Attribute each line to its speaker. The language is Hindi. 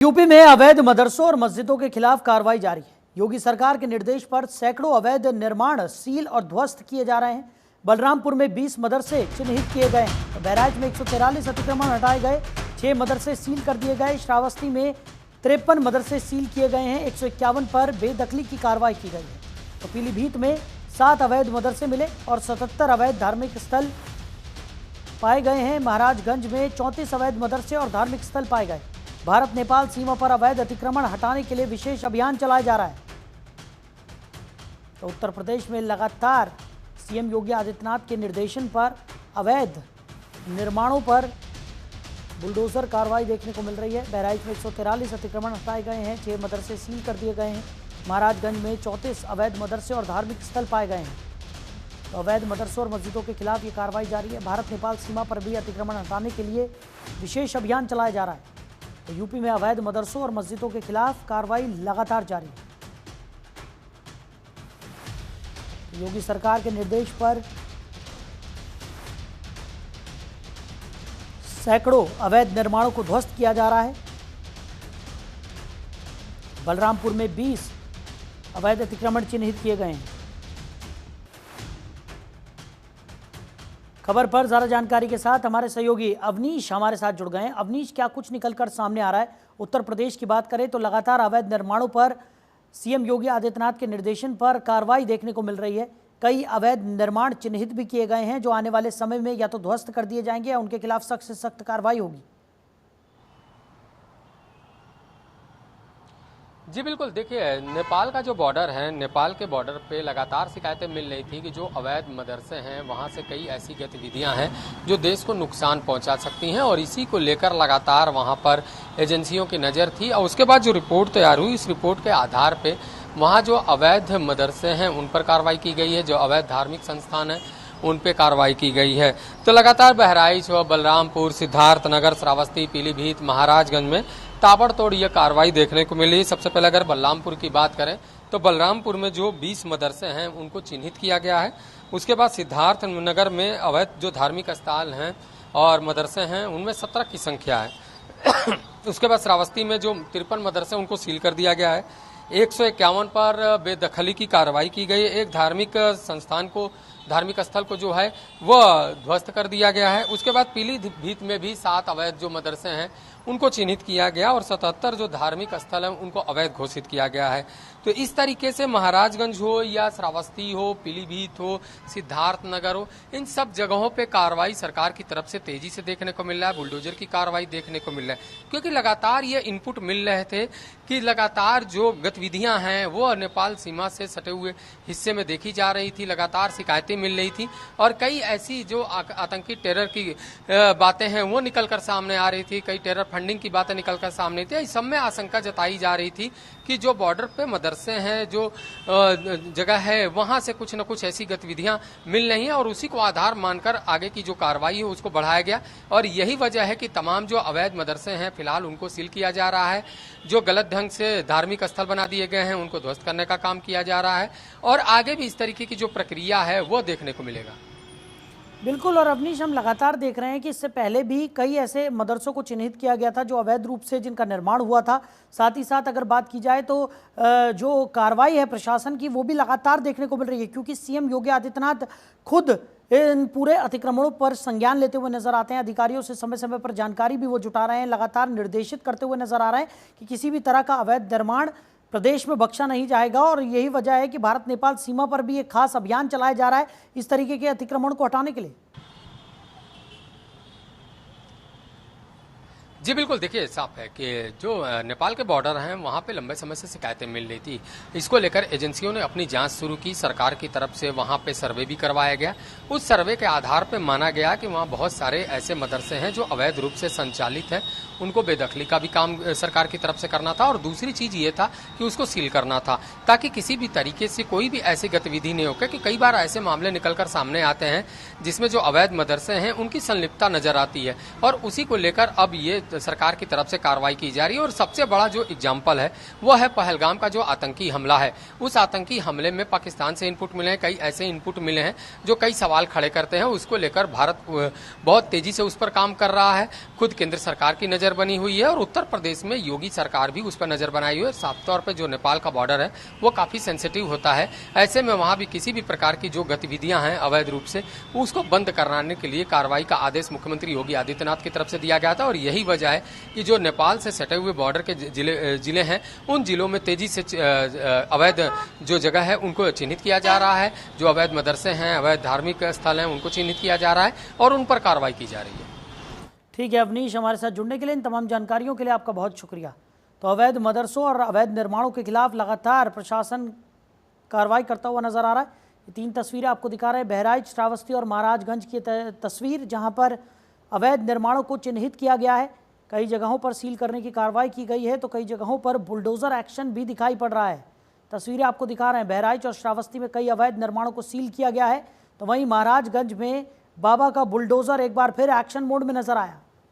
Speaker 1: यूपी में अवैध मदरसों और मस्जिदों के खिलाफ कार्रवाई जारी है। योगी सरकार के निर्देश पर सैकड़ों अवैध निर्माण सील और ध्वस्त किए जा रहे हैं। बलरामपुर में 20 मदरसे चिन्हित किए गए हैं तो बहराइच में 143 अतिक्रमण हटाए गए, 6 मदरसे सील कर दिए गए। श्रावस्ती में 53 मदरसे सील किए गए हैं, 151 पर बेदखली की कार्रवाई की गई है। तो पीलीभीत में 7 अवैध मदरसे मिले और 77 अवैध धार्मिक स्थल पाए गए हैं। महाराजगंज में 34 अवैध मदरसे और धार्मिक स्थल पाए गए। भारत नेपाल सीमा पर अवैध अतिक्रमण हटाने के लिए विशेष अभियान चलाया जा रहा है। तो उत्तर प्रदेश में लगातार सीएम योगी आदित्यनाथ के निर्देशन पर अवैध निर्माणों पर बुलडोजर कार्रवाई देखने को मिल रही है। बहराइच में 143 अतिक्रमण हटाए गए हैं, 6 मदरसे सील कर दिए गए हैं। महाराजगंज में 34 अवैध मदरसे और धार्मिक स्थल पाए गए हैं। तो अवैध मदरसों और मस्जिदों के खिलाफ ये कार्रवाई जारी है। भारत नेपाल सीमा पर भी अतिक्रमण हटाने के लिए विशेष अभियान चलाया जा रहा है। तो यूपी में अवैध मदरसों और मस्जिदों के खिलाफ कार्रवाई लगातार जारी है। योगी सरकार के निर्देश पर सैकड़ों अवैध निर्माणों को ध्वस्त किया जा रहा है। बलरामपुर में 20 अवैध अतिक्रमण चिन्हित किए गए हैं। खबर पर ज्यादा जानकारी के साथ हमारे सहयोगी अवनीश हमारे साथ जुड़ गए हैं। अवनीश, क्या कुछ निकलकर सामने आ रहा है? उत्तर प्रदेश की बात करें तो लगातार अवैध निर्माणों पर सीएम योगी आदित्यनाथ के निर्देशन पर कार्रवाई देखने को मिल रही है। कई अवैध निर्माण चिन्हित भी किए गए हैं जो आने वाले समय में या तो ध्वस्त कर दिए जाएंगे या उनके खिलाफ सख्त से सख्त कार्रवाई होगी।
Speaker 2: जी बिल्कुल, देखिए नेपाल का जो बॉर्डर है, नेपाल के बॉर्डर पे लगातार शिकायतें मिल रही थी कि जो अवैध मदरसे हैं वहाँ से कई ऐसी गतिविधियाँ हैं जो देश को नुकसान पहुँचा सकती हैं और इसी को लेकर लगातार वहाँ पर एजेंसियों की नज़र थी। और उसके बाद जो रिपोर्ट तैयार हुई, इस रिपोर्ट के आधार पर वहाँ जो अवैध मदरसे हैं उन पर कार्रवाई की गई है, जो अवैध धार्मिक संस्थान हैं उन पे कार्रवाई की गई है। तो लगातार बहराइच व बलरामपुर, सिद्धार्थनगर, श्रावस्ती, पीलीभीत, महाराजगंज में ताबड़तोड़ ये कार्रवाई देखने को मिली। सबसे पहले अगर बलरामपुर की बात करें तो बलरामपुर में जो 20 मदरसे हैं उनको चिन्हित किया गया है। उसके बाद सिद्धार्थनगर में अवैध जो धार्मिक स्थल हैं और मदरसे हैं उनमें 17 की संख्या है। उसके बाद श्रावस्ती में जो 53 मदरसे उनको सील कर दिया गया है। 151 पर बेदखली की कार्रवाई की गई। एक धार्मिक संस्थान को, धार्मिक स्थल को जो है वह ध्वस्त कर दिया गया है। उसके बाद पीलीभीत में भी 7 अवैध जो मदरसे हैं उनको चिन्हित किया गया और 77 जो धार्मिक स्थल हैं उनको अवैध घोषित किया गया है। तो इस तरीके से महाराजगंज हो या श्रावस्ती हो, पीलीभीत हो, सिद्धार्थनगर हो, इन सब जगहों पे कार्रवाई सरकार की तरफ से तेजी से देखने को मिल रहा है। बुलडोजर की कार्रवाई देखने को मिल रहा है क्योंकि लगातार ये इनपुट मिल रहे थे कि लगातार जो गतिविधियां हैं वो नेपाल सीमा से सटे हुए हिस्से में देखी जा रही थी। लगातार शिकायतें मिल रही थी और कई ऐसी जो आतंकी टेरर की बातें हैं वो निकलकर सामने आ रही थी, कई टेरर फंडिंग की बातें निकलकर सामने थी। इस सब में आशंका जताई जा रही थी कि जो बॉर्डर पे मदरसे हैं, जो जगह है वहां से कुछ न कुछ ऐसी गतिविधियां मिल रही हैं और उसी को आधार मानकर आगे की जो कार्रवाई है उसको बढ़ाया गया। और यही वजह है कि तमाम जो अवैध मदरसे हैं फिलहाल उनको सील किया जा रहा है। जो गलत ढंग से धार्मिक स्थल बना दिए गए हैं उनको ध्वस्त करने का काम किया जा रहा है और आगे भी इस तरीके की जो प्रक्रिया है वो देखने को मिलेगा।
Speaker 1: बिल्कुल। और अवनीश, हम लगातार देख रहे हैं कि इससे पहले भी कई ऐसे मदरसों को चिन्हित किया गया था जो अवैध रूप से जिनका निर्माण हुआ था। साथ ही साथ अगर बात की जाए तो जो कार्रवाई है प्रशासन की वो भी लगातार देखने को मिल रही है क्योंकि सीएम योगी आदित्यनाथ खुद इन पूरे अतिक्रमणों पर संज्ञान लेते हुए नजर आते हैं। अधिकारियों से समय समय पर जानकारी भी वो जुटा रहे हैं, लगातार निर्देशित करते हुए नजर आ रहे हैं कि किसी भी तरह का अवैध निर्माण प्रदेश में बख्शा नहीं जाएगा। और यही वजह है कि भारत नेपाल सीमा पर भी एक खास अभियान चलाया जा रहा है इस तरीके के अतिक्रमण को हटाने के लिए।
Speaker 2: जी बिल्कुल, देखिए साफ है कि जो नेपाल के बॉर्डर हैं वहाँ पे लंबे समय से शिकायतें मिल रही थी। इसको लेकर एजेंसियों ने अपनी जांच शुरू की। सरकार की तरफ से वहाँ पे सर्वे भी करवाया गया। उस सर्वे के आधार पे माना गया कि वहाँ बहुत सारे ऐसे मदरसे हैं जो अवैध रूप से संचालित हैं, उनको बेदखली का भी काम सरकार की तरफ से करना था और दूसरी चीज ये था कि उसको सील करना था ताकि किसी भी तरीके से कोई भी ऐसी गतिविधि नहीं हो। क्योंकि कई बार ऐसे मामले निकलकर सामने आते हैं जिसमें जो अवैध मदरसे हैं उनकी संलिप्तता नजर आती है और उसी को लेकर अब ये सरकार की तरफ से कार्रवाई की जा रही है। और सबसे बड़ा जो एग्जाम्पल है वो है पहलगाम का जो आतंकी हमला है। उस आतंकी हमले में पाकिस्तान से इनपुट मिले हैं, कई ऐसे इनपुट मिले हैं जो कई सवाल खड़े करते हैं। उसको लेकर भारत बहुत तेजी से उस पर काम कर रहा है। खुद केंद्र सरकार की नजर बनी हुई है और उत्तर प्रदेश में योगी सरकार भी उस पर नजर बनाई हुई है। साफ तौर पर जो नेपाल का बॉर्डर है वो काफी सेंसिटिव होता है। ऐसे में वहां भी किसी भी प्रकार की जो गतिविधियां हैं अवैध रूप से, उसको बंद कराने के लिए कार्रवाई का आदेश मुख्यमंत्री योगी आदित्यनाथ की तरफ से दिया गया था। और यही वजह है कि जो नेपाल से सटे हुए बॉर्डर के जिले हैं उन जिलों में तेजी से अवैध जो जगह है उनको चिन्हित किया जा रहा है। जो अवैध मदरसे हैं, अवैध धार्मिक स्थल हैं, उनको चिन्हित किया जा रहा है और उन पर कार्रवाई की जा रही है।
Speaker 1: ठीक है अवनीश, हमारे साथ जुड़ने के लिए, इन तमाम जानकारियों के लिए आपका बहुत शुक्रिया। तो अवैध मदरसों और अवैध निर्माणों के खिलाफ लगातार प्रशासन कार्रवाई करता हुआ नजर आ रहा है। ये 3 तस्वीरें आपको दिखा रहे हैं, बहराइच, श्रावस्ती और महाराजगंज की तस्वीर, जहां पर अवैध निर्माणों को चिन्हित किया गया है। कई जगहों पर सील करने की कार्रवाई की गई है तो कई जगहों पर बुलडोजर एक्शन भी दिखाई पड़ रहा है। तस्वीरें आपको दिखा रहे हैं, बहराइच और श्रावस्ती में कई अवैध निर्माणों को सील किया गया है, तो वहीं महाराजगंज में बाबा का बुलडोजर एक बार फिर एक्शन मोड में नजर आया।